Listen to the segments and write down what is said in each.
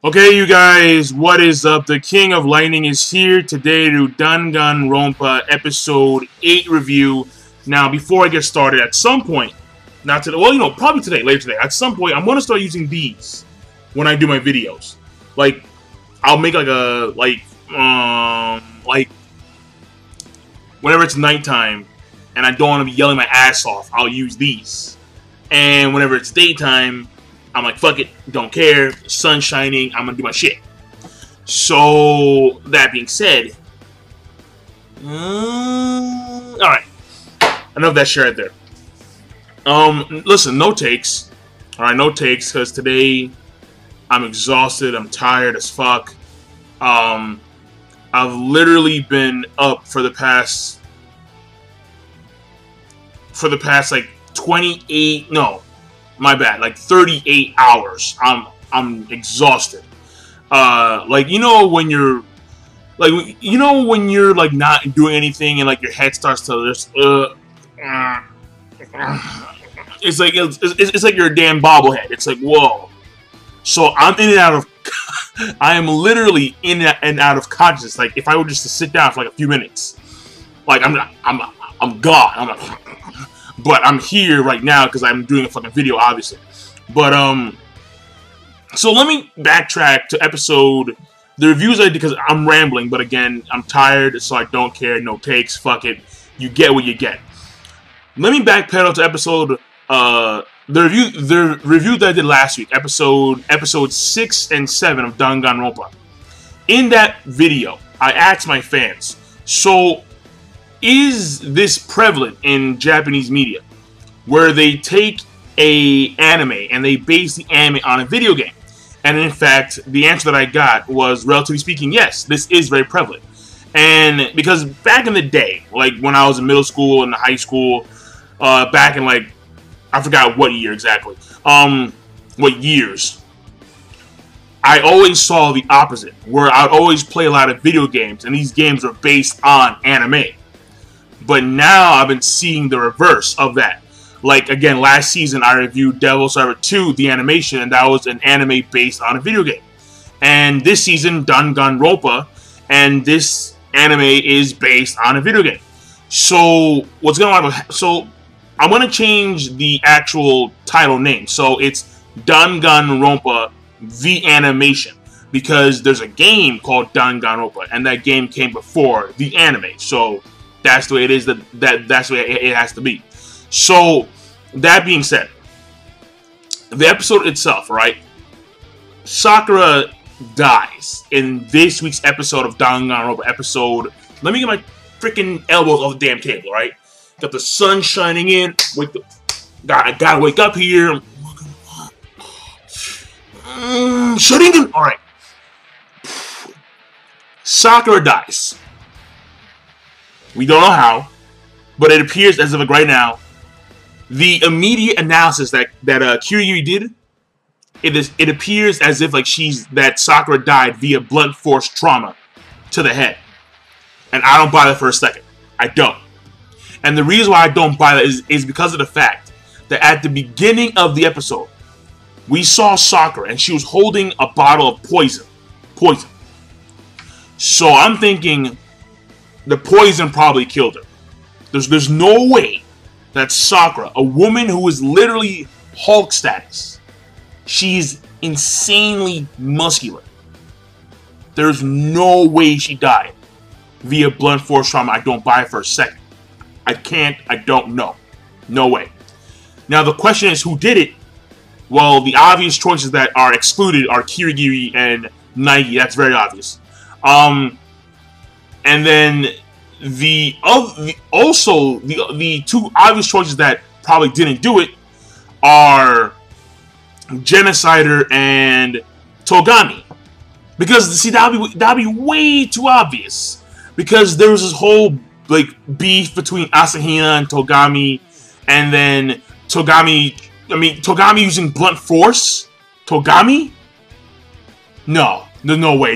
Okay, you guys, what is up? The King of Lightning is here today to do Danganronpa Episode 8 review. Now, before I get started, at some point, not today, well, you know, probably today, later today, at some point, I'm going to start using these when I do my videos. Like, I'll make like a, whenever it's nighttime and I don't want to be yelling my ass off, I'll use these. And whenever it's daytime, I'm like, fuck it, don't care, sun's shining, I'm gonna do my shit. So, that being said, alright, enough of that shit right there. Listen, no takes, alright, no takes, because today, I'm exhausted, I'm tired as fuck. I've literally been up for the past, like, 38 hours. I'm exhausted. Like, you know when you're like not doing anything and like your head starts to just it's like you're a damn bobblehead. It's like, whoa. So I'm in and out of I am literally in and out of consciousness. Like if I were just to sit down for like a few minutes, like I'm gone. I'm like, but I'm here right now because I'm doing a fucking video, obviously. But, so let me backtrack to the reviews I did because I'm rambling, but again, I'm tired, so I don't care, no takes, fuck it. You get what you get. Let me backpedal to the review that I did last week, episode 6 and 7 of Danganronpa. In that video, I asked my fans, so, is this prevalent in Japanese media, where they take a anime and they base the anime on a video game? And in fact, the answer that I got was, relatively speaking, yes, this is very prevalent. And because back in the day, like when I was in middle school and high school, back in like, I forgot what year exactly, what years, I always saw the opposite, where I'd always play a lot of video games, and these games are based on anime. But now I've been seeing the reverse of that. Like, again, last season I reviewed Devil Survivor 2, the animation, and that was an anime based on a video game. And this season, Danganronpa, and this anime is based on a video game. So, what's going on? So, I'm going to change the actual title name. So, it's Danganronpa, the animation. Because there's a game called Danganronpa, and that game came before the anime. So, that's the way it is. That's the way it has to be. So, that being said, the episode itself, right? Sakura dies in this week's episode of Danganronpa. Let me get my freaking elbows off the damn table, right? Got the sun shining in. I gotta wake up here. Sharingan. All right. Sakura dies. We don't know how, but it appears as of like right now, the immediate analysis that Kiryu did, it appears as if like that Sakura died via blunt force trauma to the head, and I don't buy that for a second. I don't, and the reason why I don't buy that is because of the fact that at the beginning of the episode, we saw Sakura and she was holding a bottle of poison. So I'm thinking, the poison probably killed her. There's no way that Sakura, a woman who is literally Hulk status, she's insanely muscular. There's no way she died via blunt force trauma. I don't buy it for a second. I don't know. No way. Now the question is, who did it? Well, the obvious choices that are excluded are Kirigiri and Nagi. That's very obvious. And then the two obvious choices that probably didn't do it are Genocider and Togami, because see, that'd be way too obvious, because there was this whole like beef between Asahina and Togami, and then Togami using blunt force. Togami? No, no way.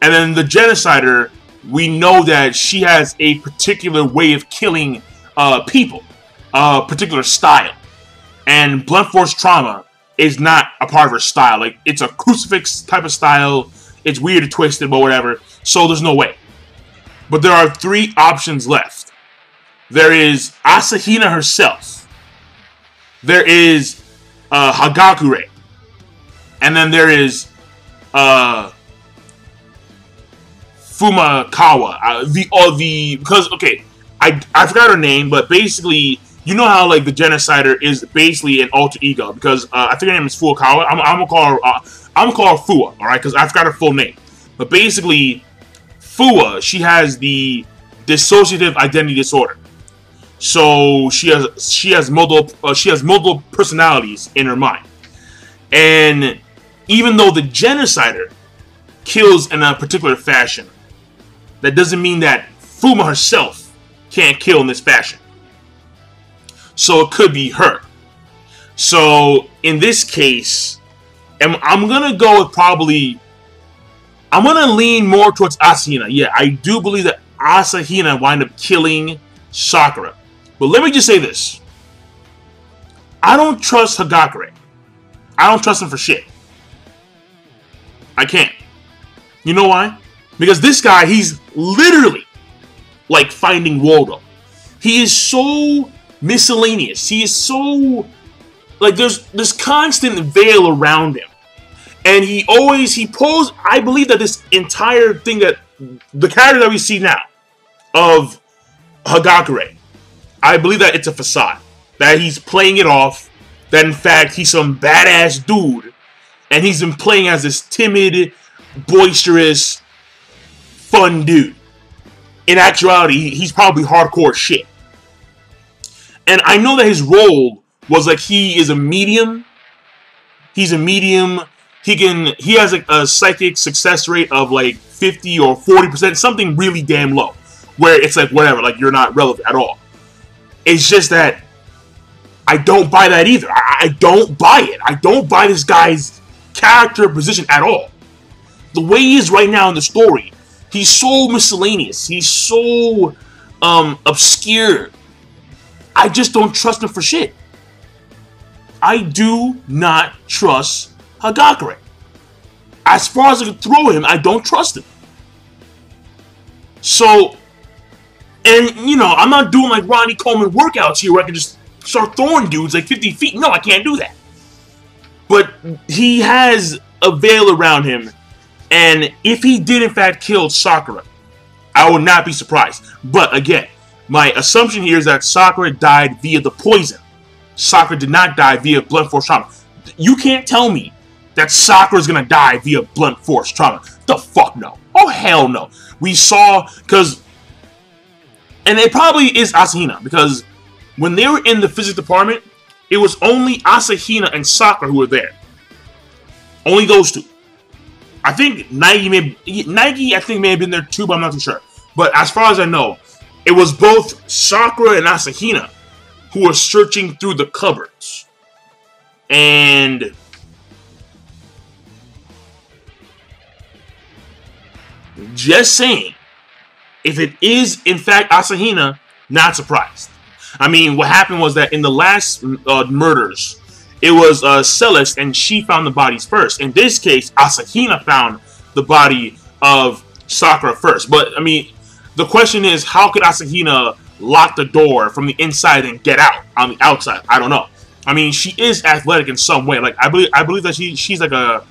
And then the Genocider, we know that she has a particular way of killing people, a particular style. And blunt force trauma is not a part of her style. Like, it's a crucifix type of style. It's weird and twisted, but whatever. So there's no way. But there are 3 options left. There is Asahina herself. There is Hagakure. And then there is Fumikawa. Because, okay, I forgot her name, but basically, you know how, like, the Genocider is basically an alter ego, because I think her name is Fukawa. I'm gonna call her Fua, alright, because I forgot her full name. But basically, Fua, she has the dissociative identity disorder. So she has multiple personalities in her mind. And even though the Genocider kills in a particular fashion, that doesn't mean that Fuma herself can't kill in this fashion. So it could be her. So in this case, I'm gonna go with I'm gonna lean more towards Asahina. Yeah, I do believe that Asahina wind up killing Sakura. But let me just say this. I don't trust Hagakure. I don't trust him for shit. I can't. You know why? Because this guy, he's literally like Finding Waldo. He is so miscellaneous. He is so, like, there's constant veil around him. And he posed, I believe that this entire thing, that the character that we see now of Hagakure, I believe that it's a facade. That he's playing it off. That in fact, he's some badass dude. And he's been playing as this timid, boisterous, fun dude. In actuality, he's probably hardcore shit. And I know that his role was like he is a medium. He's a medium. He has like a psychic success rate of like 50 or 40%, something really damn low. Where it's like, whatever, like you're not relevant at all. It's just that I don't buy that either. I don't buy it. I don't buy this guy's character position at all. The way he is right now in the story, he's so miscellaneous. He's so obscure. I just don't trust him for shit. I do not trust Hagakure. As far as I can throw him, I don't trust him. So, and you know, I'm not doing like Ronnie Coleman workouts here where I can just start throwing dudes like 50 feet. No, I can't do that. But he has a veil around him. And if he did in fact kill Sakura, I would not be surprised. But again, my assumption here is that Sakura died via the poison. Sakura did not die via blunt force trauma. You can't tell me that Sakura's gonna die via blunt force trauma. The fuck no. Oh hell no. We saw, and it probably is Asahina, because when they were in the physics department, it was only Asahina and Sakura who were there. Only those two. I think Nike may have been there too, but I'm not too sure. But as far as I know, it was both Sakura and Asahina who were searching through the cupboards. And just saying, if it is in fact Asahina, not surprised. I mean, what happened was that in the last murders, it was Celeste, and she found the bodies first. In this case, Asahina found the body of Sakura first. But, I mean, the question is, how could Asahina lock the door from the inside and get out on the outside? I don't know. I mean, she is athletic in some way. Like, I believe that she's like a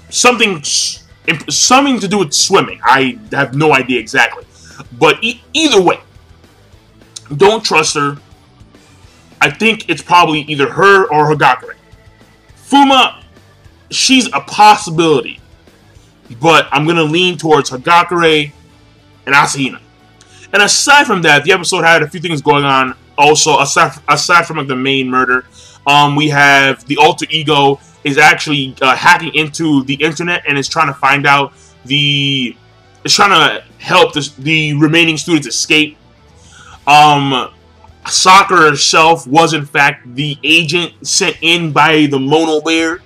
something to do with swimming. I have no idea exactly. But either way, don't trust her. I think it's probably either her or Hagakure. Fuma, she's a possibility. But I'm going to lean towards Hagakure and Asahina. And aside from that, the episode had a few things going on. Also, aside from like the main murder, we have the alter ego is actually hacking into the internet and is trying to find out it's trying to help the remaining students escape. Sakura herself was in fact the agent sent in by the Mono Bear.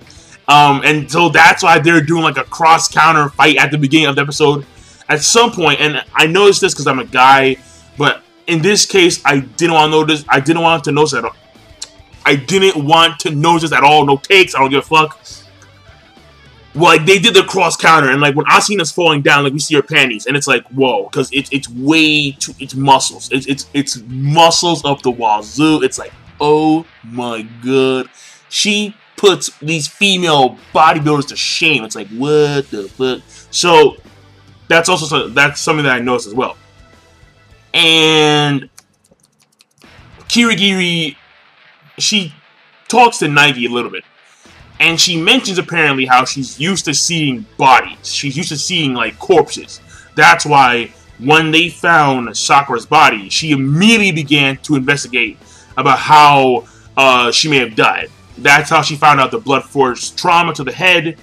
And so that's why they're doing like a cross-counter fight at the beginning of the episode. At some point, and I noticed this because I'm a guy, but in this case, I didn't want to notice. I didn't want to notice at all. I didn't want to notice at all. No takes. I don't give a fuck. Well, like, they did the cross counter, and like when Asina's falling down, like we see her panties, and it's like, whoa, because it's way too, it's muscles, it's muscles up the wazoo. It's like, oh my god, she puts these female bodybuilders to shame. It's like, what the fuck? So that's something that I noticed as well. And Kirigiri, she talks to Nike a little bit. And she mentions apparently how she's used to seeing bodies. She's used to seeing, like, corpses. That's why when they found Sakura's body, she immediately began to investigate about how she may have died. That's how she found out the blood force trauma to the head.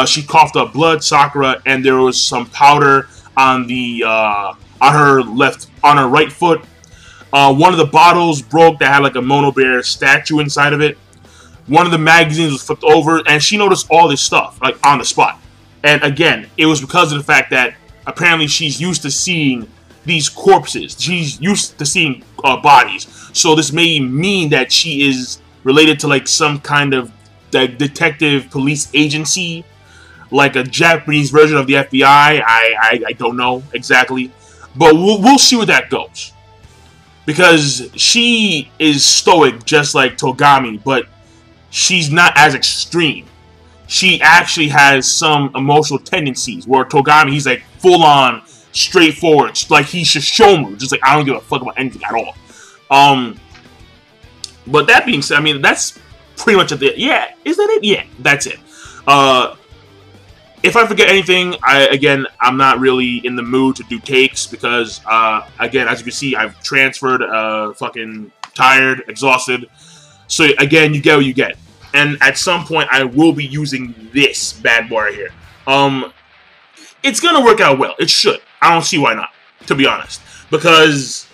She coughed up blood, Sakura, and there was some powder on the on her right foot. One of the bottles broke that had like a Mono Bear statue inside of it. One of the magazines was flipped over, and she noticed all this stuff, like, on the spot. And again, it was because of the fact that apparently she's used to seeing these corpses. She's used to seeing bodies. So this may mean that she is related to, like, some kind of detective police agency, like a Japanese version of the FBI. I don't know exactly. But we'll see where that goes. Because she is stoic, just like Togami, but she's not as extreme. She actually has some emotional tendencies, where Togami, he's like full-on, straightforward, like he's Shishomu, just like, I don't give a fuck about anything at all. But that being said, I mean, that's pretty much it. Yeah, is that it? Yeah, that's it. If I forget anything, I'm not really in the mood to do takes, because, again, as you can see, I've transferred, fucking tired, exhausted. So, again, you get what you get. And at some point, I will be using this bad boy right here. It's going to work out well. It should. I don't see why not, to be honest. Because,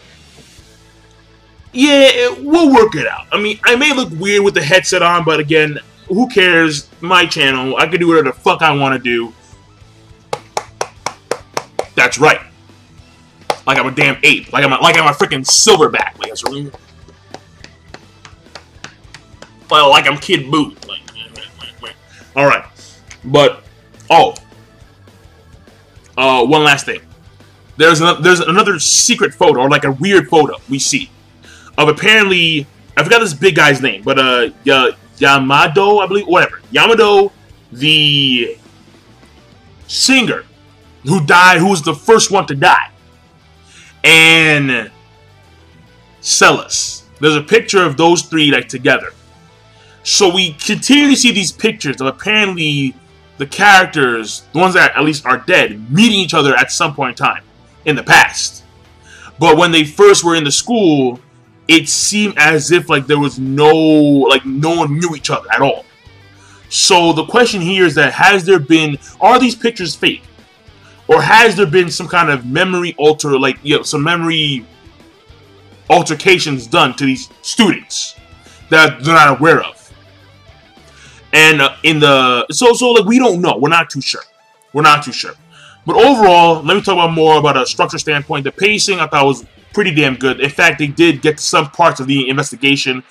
yeah, we'll work it out. I mean, I may look weird with the headset on, but again, who cares? My channel. I can do whatever the fuck I want to do. That's right. Like I'm a damn ape. Like I'm a freaking silverback. Like that's really... Well, like I'm Kid Buu. Like, all right, but one last thing. There's another secret photo, or like a weird photo we see of apparently, I forgot this big guy's name, but Yamado, I believe, whatever. Yamado, the singer who died, who was the first one to die, and Celis. There's a picture of those three like together. So we continue to see these pictures of apparently the characters, the ones that at least are dead, meeting each other at some point in time in the past. But when they first were in the school, it seemed as if like there was no one knew each other at all. So the question here is that are these pictures fake? Or has there been some kind of memory some memory altercations done to these students that they're not aware of? And so like we don't know. We're not too sure. We're not too sure. But overall, let me talk about more about a structure standpoint. The pacing I thought was pretty damn good. In fact, they did get some parts of the investigation.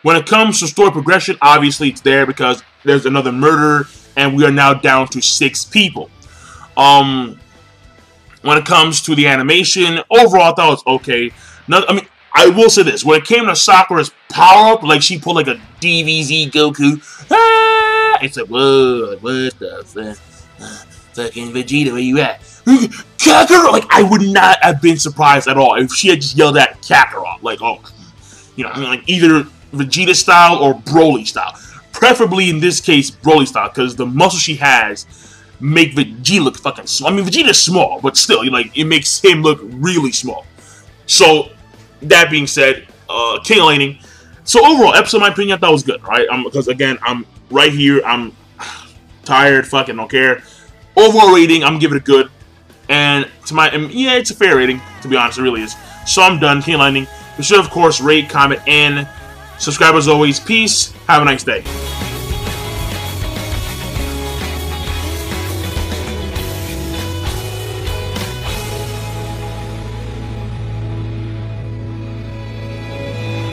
When it comes to story progression, obviously it's there because there's another murder, and we are now down to 6 people. When it comes to the animation, overall I thought it was okay. I mean, I will say this. When it came to Sakura's power-up, like she pulled like a DBZ Goku. Ah! It's like, whoa, what the fuck? Fucking Vegeta, where you at? Kakarot! Like, I would not have been surprised at all if she had just yelled at Kakarot. Like, oh, you know, I mean, like either Vegeta style or Broly style. Preferably in this case, Broly style, because the muscle she has make Vegeta look fucking small. I mean, Vegeta's small, but still, like, it makes him look really small. So, that being said, King of Laning. So overall, episode, in my opinion, I thought was good, right? Because again, I'm right here. I'm tired, fucking don't care. Overall rating, I'm giving it a good. And yeah, it's a fair rating, to be honest, it really is. So I'm done. King of Laning. Be sure, of course, rate, comment, and subscribe as always. Peace. Have a nice day.